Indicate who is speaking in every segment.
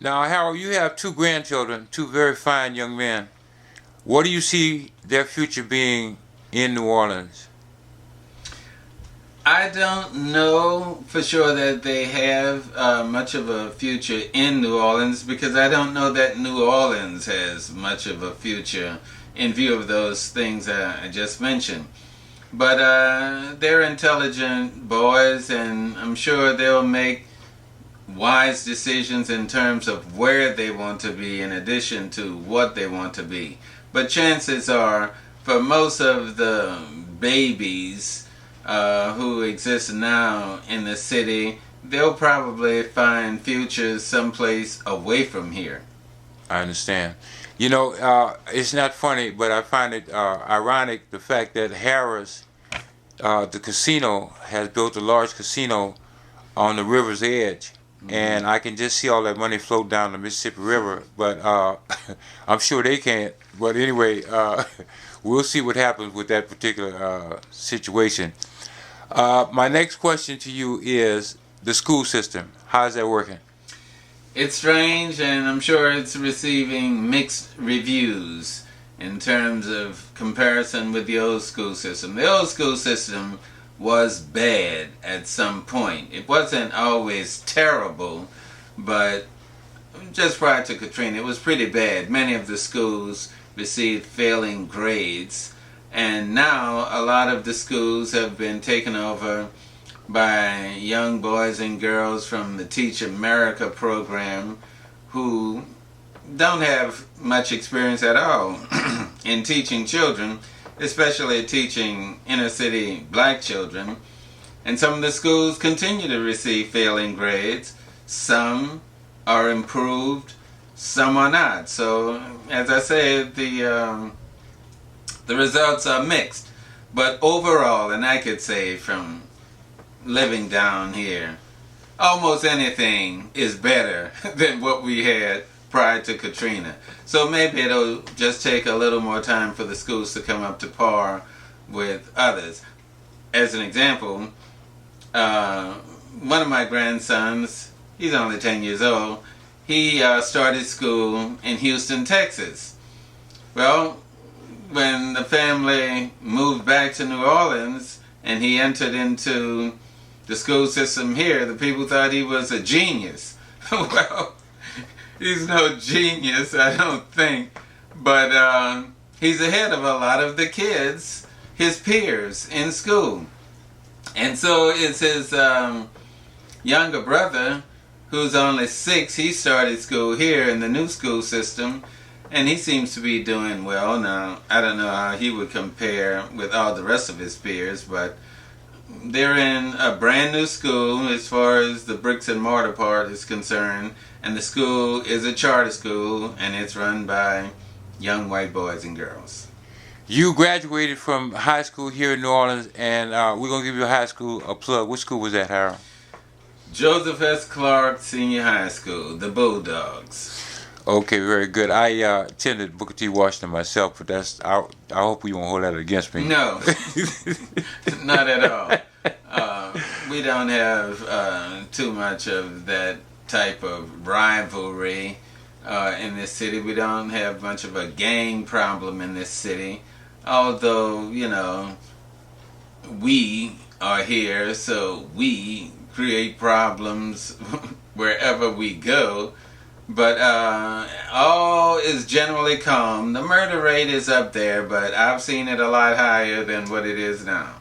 Speaker 1: Now, Harold, you have two grandchildren, two very fine young men. What do you see their future being in New Orleans?
Speaker 2: I don't know for sure that they have much of a future in New Orleans, because I don't know that New Orleans has much of a future in view of those things I just mentioned. But they're intelligent boys, and I'm sure they'll make wise decisions in terms of where they want to be in addition to what they want to be. But chances are, for most of the babies who exist now in the city, they'll probably find futures someplace away from here.
Speaker 1: I understand. You know, it's not funny, but I find it ironic the fact that Harris, the casino, has built a large casino on the river's edge. And I can just see all that money float down the Mississippi River, but I'm sure they can't. But anyway, we'll see what happens with that particular situation. My next question to you is the school system. How is that working?
Speaker 2: It's strange, and I'm sure it's receiving mixed reviews in terms of comparison with the old school system. The old school system was bad at some point. It wasn't always terrible, but just prior to Katrina, it was pretty bad. Many of the schools received failing grades, and now a lot of the schools have been taken over by young boys and girls from the Teach America program who don't have much experience at all in teaching children, especially teaching inner city black children. And some of the schools continue to receive failing grades. Some are improved, some are not. So, as I said, the results are mixed. But overall, and I could say from living down here, almost anything is better than what we had prior to Katrina. So maybe it'll just take a little more time for the schools to come up to par with others. As an example, one of my grandsons, he's only 10 years old, he started school in Houston, Texas. Well, when the family moved back to New Orleans and he entered into the school system here, the people thought he was a genius. Well, he's no genius, I don't think, but he's ahead of a lot of the kids, his peers in school. And so it's his younger brother, who's only 6, he started school here in the new school system, and he seems to be doing well. Now, I don't know how he would compare with all the rest of his peers, but they're in a brand new school as far as the bricks and mortar part is concerned, and the school is a charter school, and it's run by young white boys and girls.
Speaker 1: You graduated from high school here in New Orleans, and we're going to give your high school a plug. Which school was that, Harold?
Speaker 2: Joseph S. Clark Senior High School, the Bulldogs.
Speaker 1: Okay, very good. I attended Booker T. Washington myself, but that's I hope you won't hold that against me.
Speaker 2: No, not at all. We don't have too much of that type of rivalry in this city. We don't have much of a gang problem in this city, although, you know, we are here, so we create problems wherever we go. But all is generally calm. The murder rate is up there, but I've seen it a lot higher than what it is now.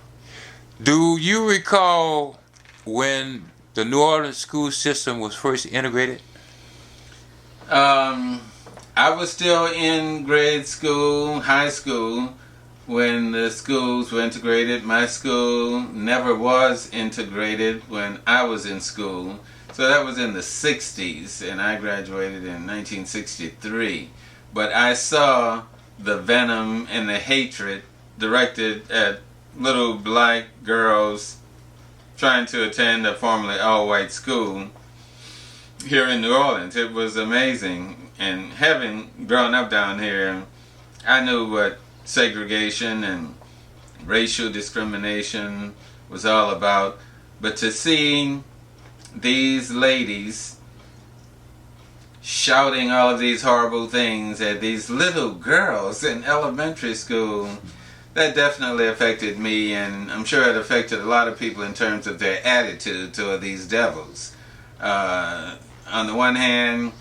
Speaker 1: Do you recall when the New Orleans school system was first integrated?
Speaker 2: I was still in grade school, high school, when the schools were integrated. My school never was integrated when I was in school. So that was in the 60s, and I graduated in 1963. But I saw the venom and the hatred directed at little black girls trying to attend a formerly all-white school here in New Orleans. It was amazing. And having grown up down here, I knew what segregation and racial discrimination was all about. But to see these ladies shouting all of these horrible things at these little girls in elementary school, that definitely affected me, and I'm sure it affected a lot of people in terms of their attitude toward these devils. On the one hand,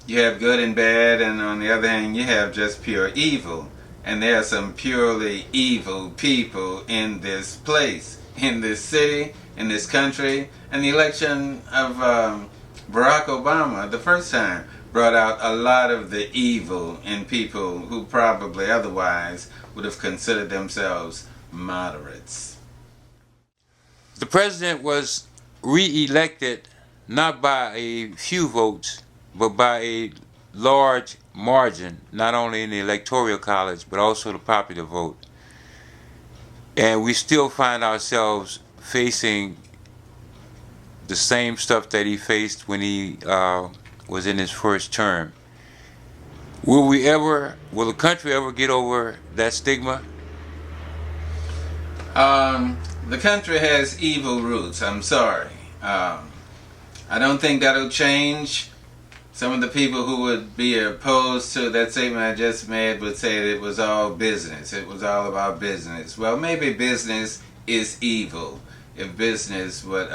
Speaker 2: you have good and bad, and on the other hand, you have just pure evil. And there are some purely evil people in this place, in this city, in this country. And the election of Barack Obama, the first time, brought out a lot of the evil in people who probably otherwise would have considered themselves moderates.
Speaker 1: The president was re-elected not by a few votes, but by a large margin, not only in the electoral college, but also the popular vote. And we still find ourselves facing the same stuff that he faced when he was in his first term. Will the country ever get over that stigma?
Speaker 2: The country has evil roots, I'm sorry. I don't think that'll change. Some of the people who would be opposed to that statement I just made would say that it was all business. It was all about business. Well, maybe business is evil. If business would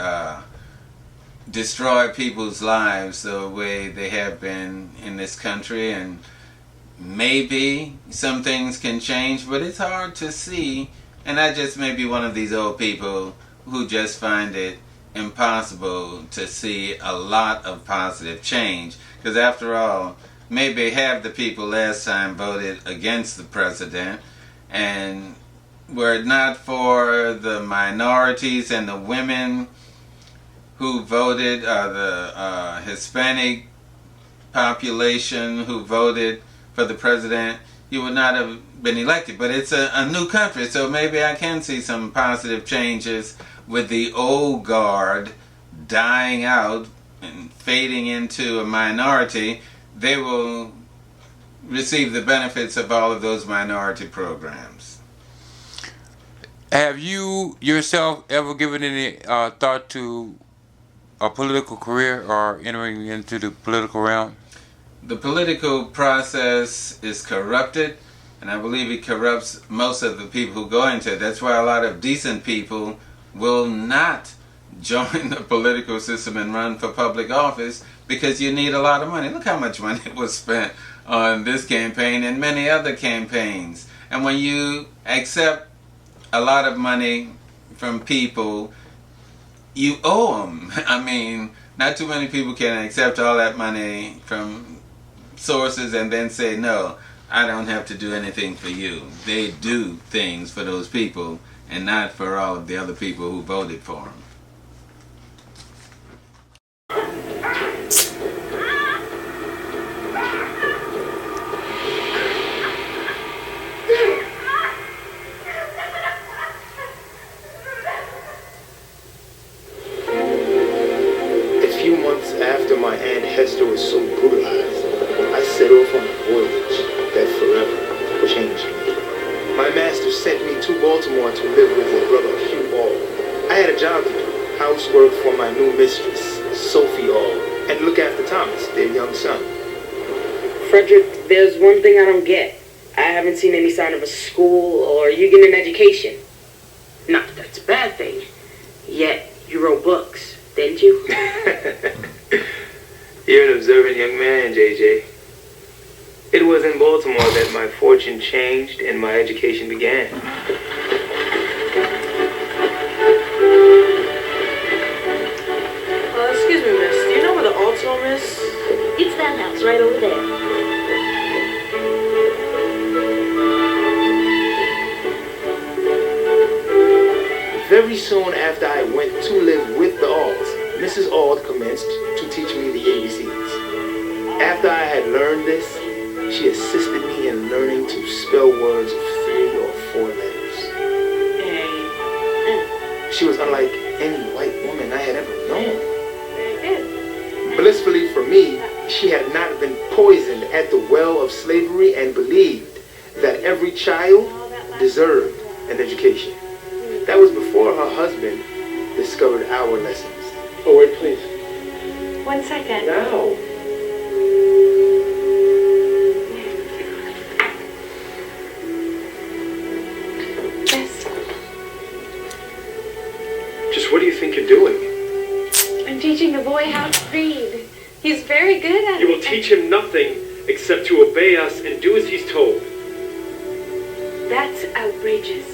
Speaker 2: destroy people's lives the way they have been in this country, and maybe some things can change, but it's hard to see. And I just may be one of these old people who just find it impossible to see a lot of positive change. Because after all, maybe half the people last time voted against the president, and were it not for the minorities and the women who voted, the Hispanic population who voted for the president, he would not have been elected. But it's a new country, so maybe I can see some positive changes with the old guard dying out and fading into a minority. They will receive the benefits of all of those minority programs.
Speaker 1: Have you yourself ever given any thought to a political career or entering into the political realm?
Speaker 2: The political process is corrupted, and I believe it corrupts most of the people who go into it. That's why a lot of decent people will not join the political system and run for public office, because you need a lot of money. Look how much money was spent on this campaign and many other campaigns. And when you accept a lot of money from people, you owe them. I mean, not too many people can accept all that money from sources and then say, no, I don't have to do anything for you. They do things for those people and not for all of the other people who voted for them.
Speaker 3: After my Aunt Hester was so brutalized, I set off on a voyage that forever changed me. My master sent me to Baltimore to live with his brother Hugh All. I had a job to do, housework for my new mistress, Sophie All, and look after Thomas, their young son.
Speaker 4: Fredrick, there's one thing I don't get. I haven't seen any sign of a school or you getting an education. Not that that's a bad thing. Yet, you wrote books, didn't you?
Speaker 3: You're an observant young man, JJ. It was in Baltimore that my fortune changed and my education began.
Speaker 4: Excuse me, miss. Do you know where the Alts home is?
Speaker 5: It's that house right over there.
Speaker 3: Very soon after I went to live with the Alds, Mrs. Ald commenced to teach me the ABCs. After I had learned this, she assisted me in learning to spell words of 3 or 4 letters. She was unlike any white woman I had ever known. Blissfully for me, she had not been poisoned at the well of slavery and believed that every child deserved an education. That was before her husband discovered our lessons. Oh, wait, please.
Speaker 5: 1 second.
Speaker 3: Now.
Speaker 6: teach him nothing except to obey us and do as he's told.
Speaker 7: That's outrageous.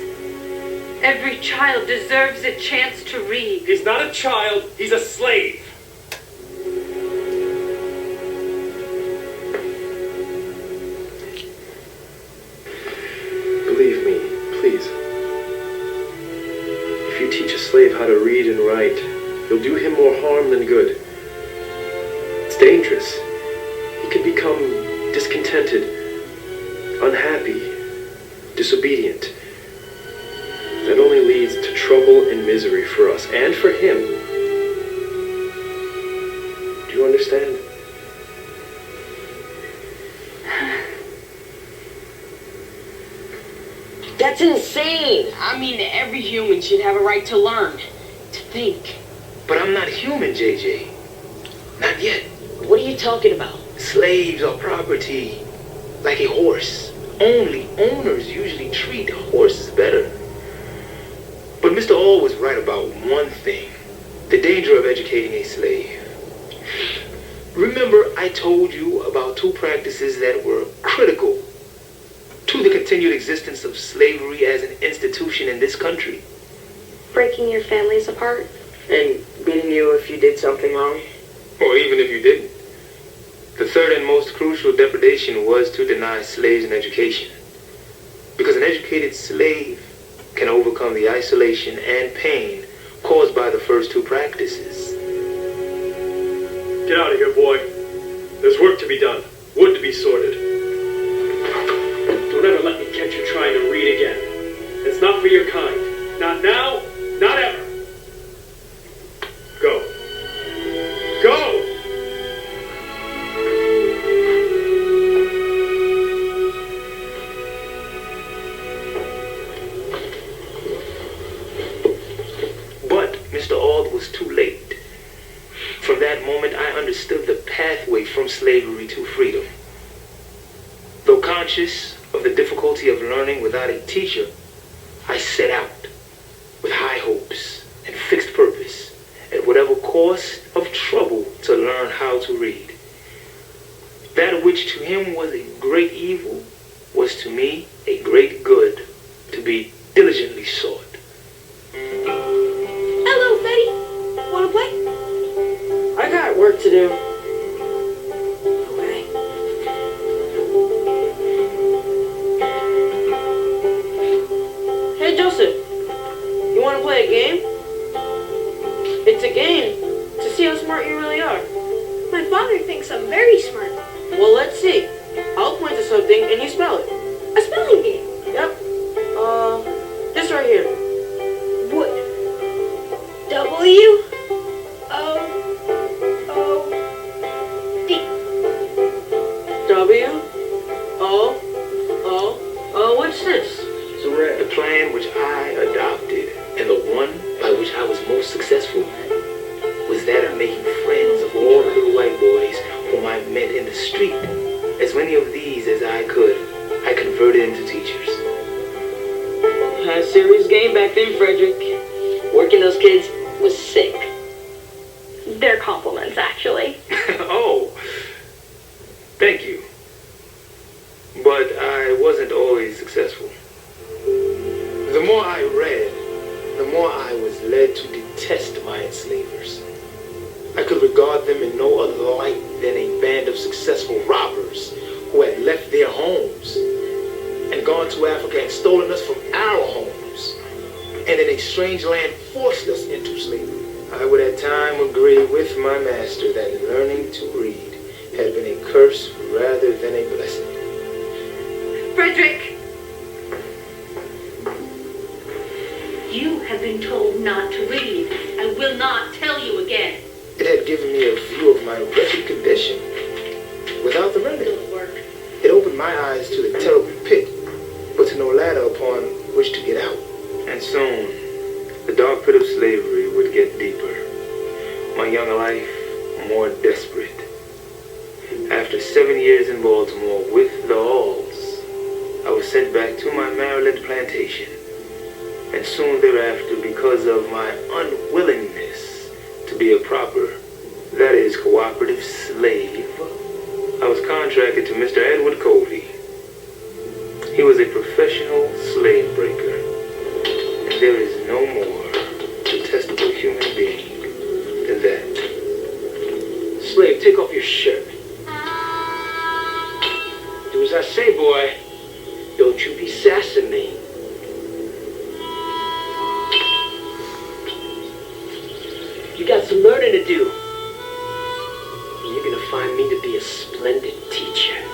Speaker 7: Every child deserves a chance to read.
Speaker 6: He's not a child, he's a slave. Believe me, please. If you teach a slave how to read and write, you'll do him more harm than good. It's dangerous. He could become discontented, unhappy, disobedient. That only leads to trouble and misery for us and for him. Do you understand?
Speaker 4: That's insane. I mean, every human should have a right to learn, to think.
Speaker 3: But I'm not human, JJ. Not yet.
Speaker 4: What are you talking about?
Speaker 3: Slaves are property, like a horse. Only owners usually treat horses better. But Mr. All was right about one thing. The danger of educating a slave. Remember I told you about two practices that were critical to the continued existence of slavery as an institution in this country?
Speaker 5: Breaking your families apart.
Speaker 4: And beating you if you did something wrong?
Speaker 3: Or even if you didn't. The third and most crucial depredation was to deny slaves an education. Because an educated slave can overcome the isolation and pain caused by the first two practices.
Speaker 6: Get out of here, boy. There's work to be done, wood to be sorted. Don't ever let me catch you trying to read again. It's not for your kind. Not now, not ever. Go. Go!
Speaker 3: But Mr. Auld was too late. From that moment, I understood the pathway from slavery to freedom. Though conscious of the difficulty of learning without a teacher, I set out with high hopes and fixed purpose, at whatever cost of trouble, to learn how to read. That which to him was a great evil was to me a great good, to be diligently sought.
Speaker 5: Hello, Freddy. Wanna play?
Speaker 4: I got work to do.
Speaker 5: Okay.
Speaker 4: Hey, Joseph. You want to play a game? It's a game to see how smart you really are.
Speaker 5: My father thinks I'm very smart.
Speaker 4: Well, let's see. I'll point to something and you spell it.
Speaker 5: A spelling bee.
Speaker 4: Yep. This right here.
Speaker 5: Wood. W. O. D.
Speaker 4: W. O. What's this?
Speaker 3: The plan which I adopted, and the one by which I was most successful, was that of making friends of all the little white boys whom I met in the street. As many of these as I could, I converted into teachers.
Speaker 4: Had a serious game back then, Fredrick. Working those kids was sick.
Speaker 5: They're compliments, actually.
Speaker 3: Oh, thank you. But I wasn't always successful. The more I read, the more I was led to detest my enslavers. I could regard them in no other light than a band of successful robbers who had left their homes and gone to Africa and stolen us from our homes, and in a strange land forced us into slavery. I would at times agree with my master that learning to read had been a curse rather than a blessing.
Speaker 7: Fredrick! You have been told not to read. I will not tell you again.
Speaker 3: It had given me a view of my wretched condition without the remedy.
Speaker 7: It'll work.
Speaker 3: It opened my eyes to the terrible pit, but to no ladder upon which to get out. And soon, the dark pit of slavery would get deeper, my young life more desperate. After 7 years in Baltimore with the Alls, I was sent back to my Maryland plantation, and soon thereafter, because of my unwillingness to be a proper, that is, cooperative slave, was a professional slave breaker. And there is no more detestable human being than that.
Speaker 8: Slave, take off your shirt. Do as I say, boy. Don't you be sassing me. You got some learning to do. And you're gonna find me to be a splendid teacher.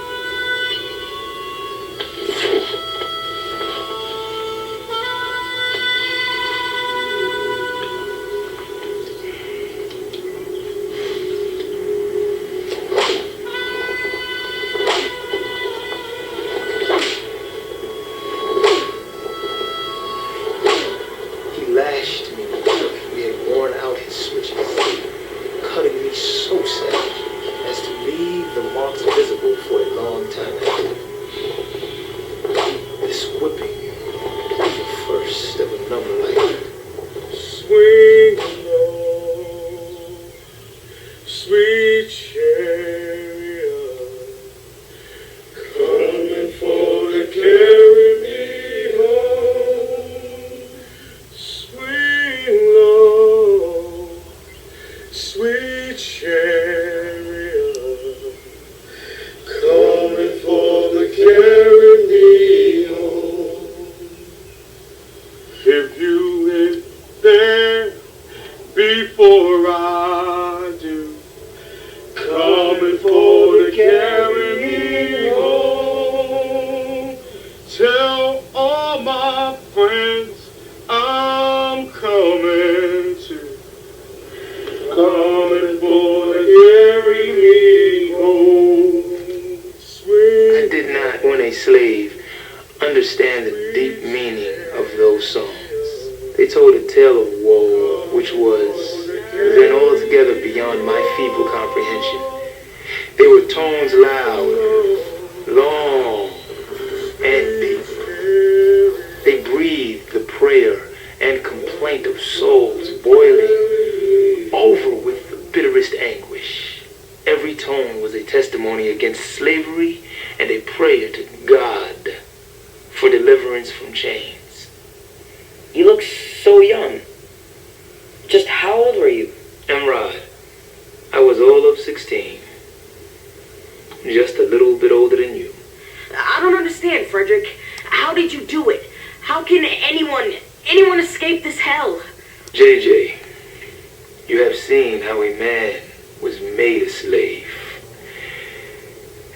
Speaker 3: Just a little bit older than you.
Speaker 4: I don't understand, Fredrick. How did you do it? How can anyone escape this hell?
Speaker 3: JJ, you have seen how a man was made a slave.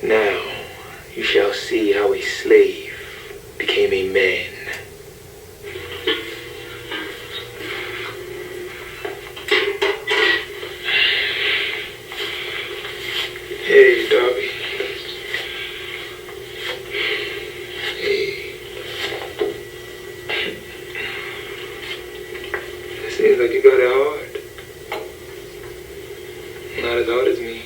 Speaker 3: Now, you shall see how a slave became a man. Hey, Darby. Seems like you got it hard. Not as hard as me.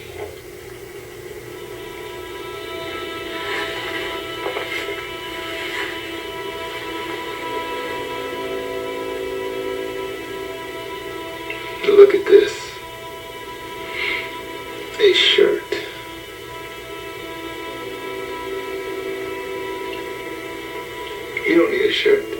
Speaker 3: Look at this. A shirt. You don't need a shirt.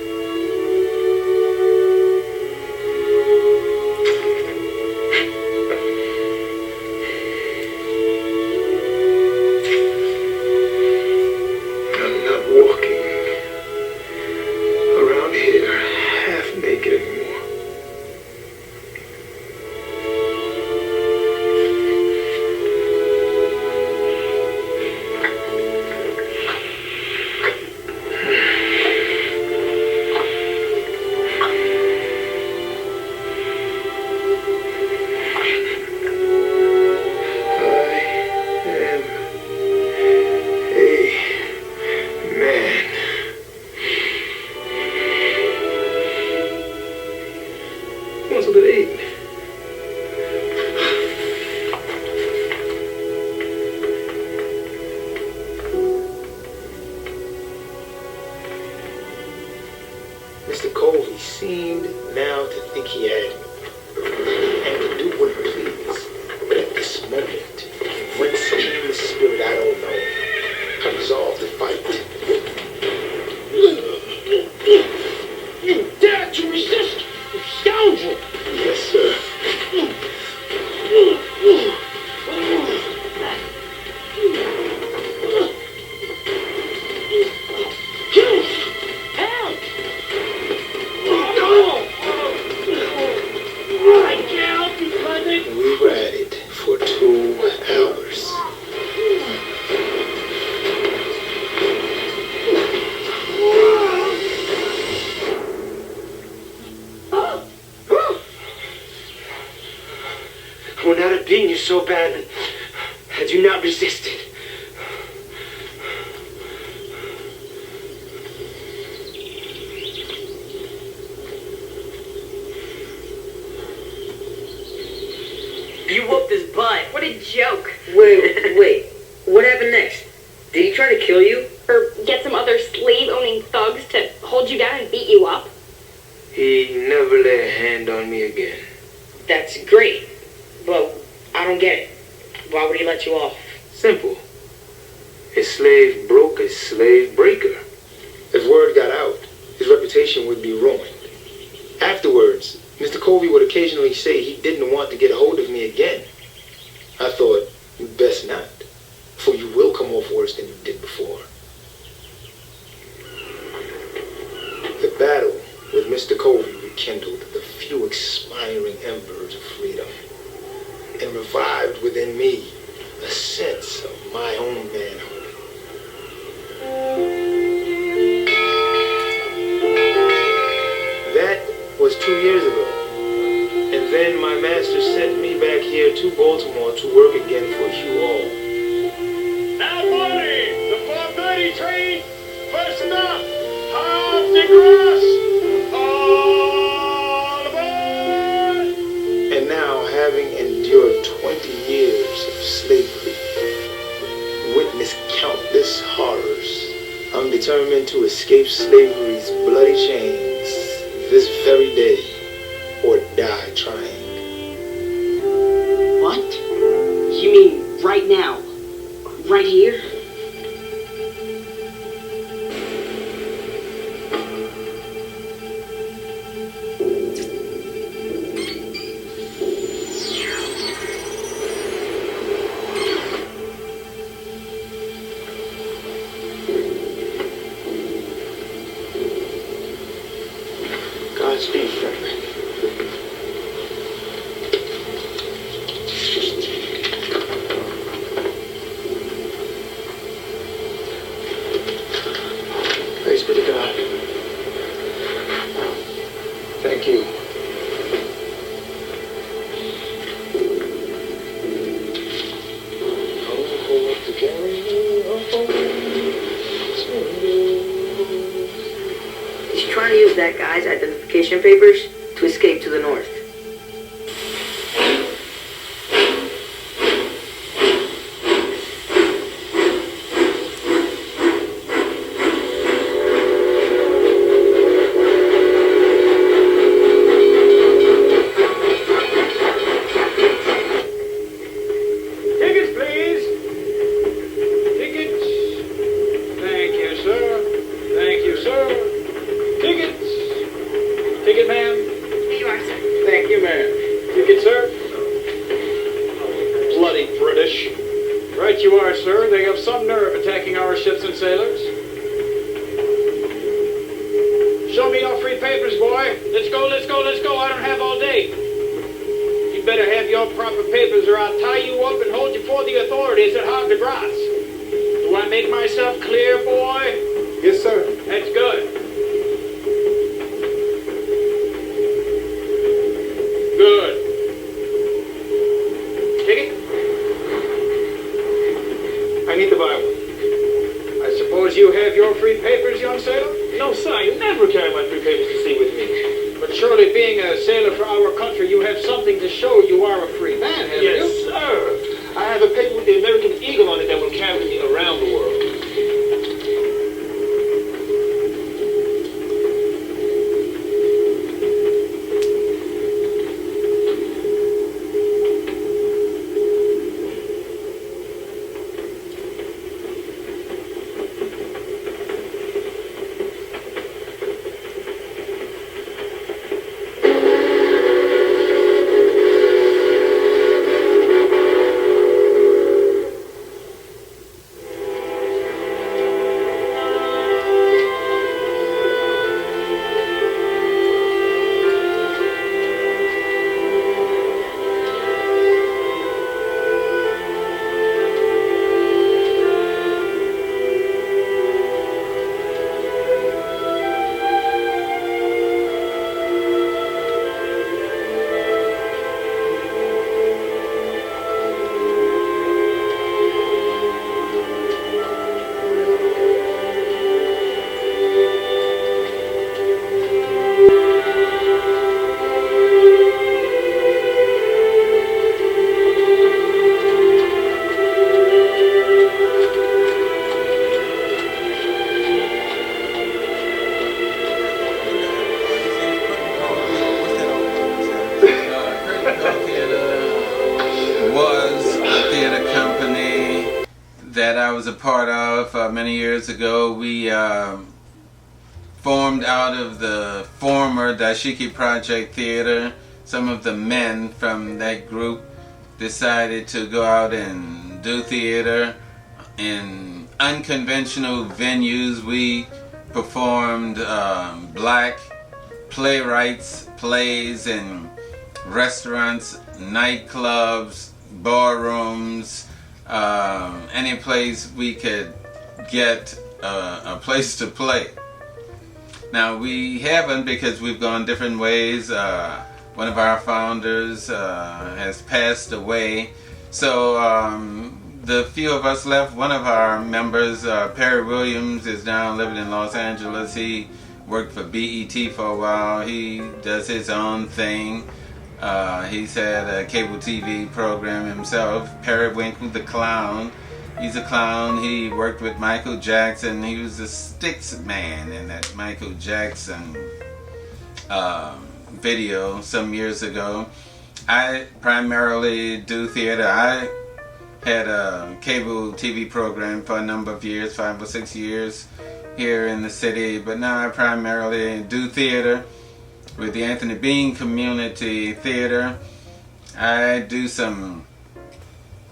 Speaker 8: You dare to resist, you scoundrel!
Speaker 3: Yes, sir.
Speaker 8: Help! I can't help you, Fredrick.
Speaker 3: We were at it for 2 hours.
Speaker 8: I would not have beaten you so bad had you not resisted.
Speaker 4: You whooped his butt.
Speaker 5: What a joke.
Speaker 4: Wait. What happened next? Did he try to kill you?
Speaker 5: Or get some other slave-owning thugs to hold you down and beat you up?
Speaker 8: He never lay a hand on me again.
Speaker 4: That's great. But I don't get it. Why would he let you off?
Speaker 8: Simple. A slave broke a slave breaker.
Speaker 3: If word got out, his reputation would be ruined. Afterwards, Mr. Covey would occasionally say he didn't want to get a hold of me again. I thought, best not, for you will come off worse than you did before. The battle with Mr. Covey rekindled the few expiring embers of freedom and revived within me a sense of my own manhood. That was 2 years ago. And then my master sent me back here to Baltimore to work again for Hugh All.
Speaker 8: Now, buddy, the 4:30 train, first enough, half the grass, all aboard!
Speaker 3: And now, having endured 20 years of slavery, witnessed countless horrors, I'm determined to escape slavery's bloody chains this very day, or die trying.
Speaker 4: What? You mean right now? Right here?
Speaker 3: Godspeed, Fredrick. Praise be to God. Thank you.
Speaker 4: He's trying to use that guy's identification papers to escape to the north.
Speaker 8: Tickets, please. Tickets. Thank you, sir. Thank you, sir. Tickets. Ticket, ma'am.
Speaker 5: Here you are, sir.
Speaker 8: Thank you, ma'am. Ticket, sir. Bloody British. Right you are, sir. They have some nerve attacking our ships and sailors. Show me your free papers, boy. Let's go, let's go, let's go. I don't have all day. You better have your proper papers or I'll tie you up and hold you before the authorities at Havre de Grace. Do I make myself clear, boy?
Speaker 3: Yes, sir.
Speaker 8: That's good. Good. Ticket?
Speaker 3: I need to buy one.
Speaker 8: I suppose you have your free papers, young sailor? No, sir. I never carry my free papers to sea with me. But surely being a sailor for our country, you have something to show you are a free man, haven't you?
Speaker 3: Yes, sir. I have a paper with the American eagle on it that will carry me around the world.
Speaker 2: was a part of many years ago. We formed out of the former Dashiki Project Theater. Some of the men from that group decided to go out and do theater in unconventional venues. We performed black playwrights, plays in restaurants, nightclubs, barrooms, any place we could get a place to play. Now we haven't, because we've gone different ways. One of our founders has passed away, so the few of us left. One of our members, Perry Williams, is now living in Los Angeles. He worked for BET for a while. He does his own thing. He's had a cable TV program himself. Periwinkle the Clown. He's a clown. He worked with Michael Jackson. He was the Styx man in that Michael Jackson video some years ago. I primarily do theater. I had a cable TV program for a number of years, 5 or 6 years here in the city, but now I primarily do theater with the Anthony Bean Community Theater. I do some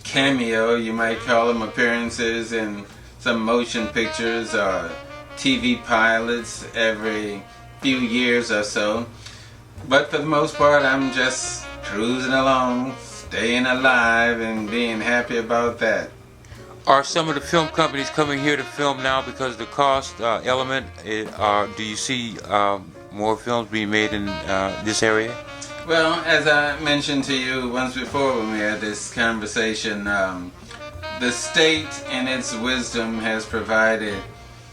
Speaker 2: cameo, you might call them, appearances in some motion pictures or TV pilots every few years or so. But for the most part, I'm just cruising along, staying alive, and being happy about that.
Speaker 1: Are some of the film companies coming here to film now because of the cost element? Do you see more films being made in this area?
Speaker 2: Well, as I mentioned to you once before when we had this conversation, the state in its wisdom has provided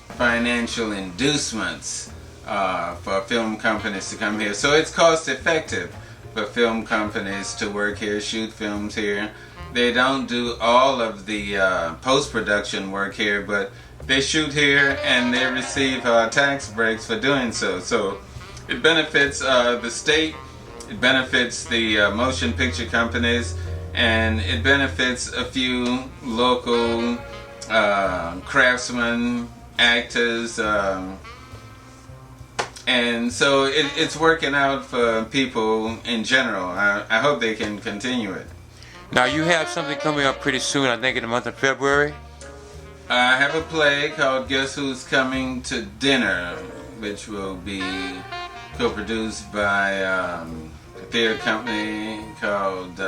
Speaker 2: financial inducements for film companies to come here. So it's cost effective for film companies to work here, shoot films here. They don't do all of the post-production work here, but they shoot here and they receive tax breaks for doing so. So it benefits the state, it benefits the motion picture companies, and it benefits a few local craftsmen, actors, and so it's working out for people in general. I hope they can continue it.
Speaker 1: Now you have something coming up pretty soon, I think in the month of February?
Speaker 2: I have a play called Guess Who's Coming to Dinner, which will be co-produced by a theater company called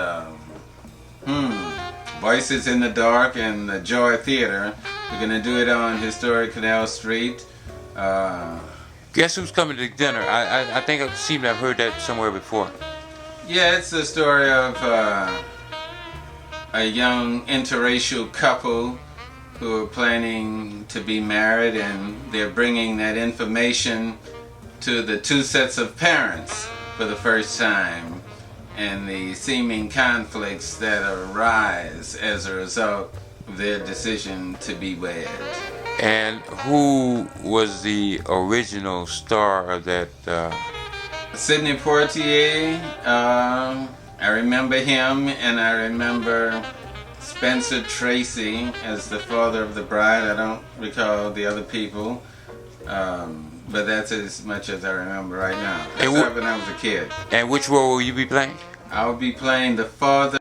Speaker 2: Voices in the Dark and the Joy Theater. We're going to do it on historic Canal Street.
Speaker 1: Guess Who's Coming to Dinner? I think I seem to have heard that somewhere before.
Speaker 2: Yeah, it's the story of a young interracial couple who are planning to be married, and they're bringing that information to the two sets of parents for the first time, and the seeming conflicts that arise as a result of their decision to be wed.
Speaker 1: And who was the original star of that?
Speaker 2: Sidney Poitier. I remember him, and I remember Spencer Tracy as the father of the bride. I don't recall the other people, but that's as much as I remember right now. That's when I was a kid.
Speaker 1: And which role will you be playing?
Speaker 2: I'll be playing the father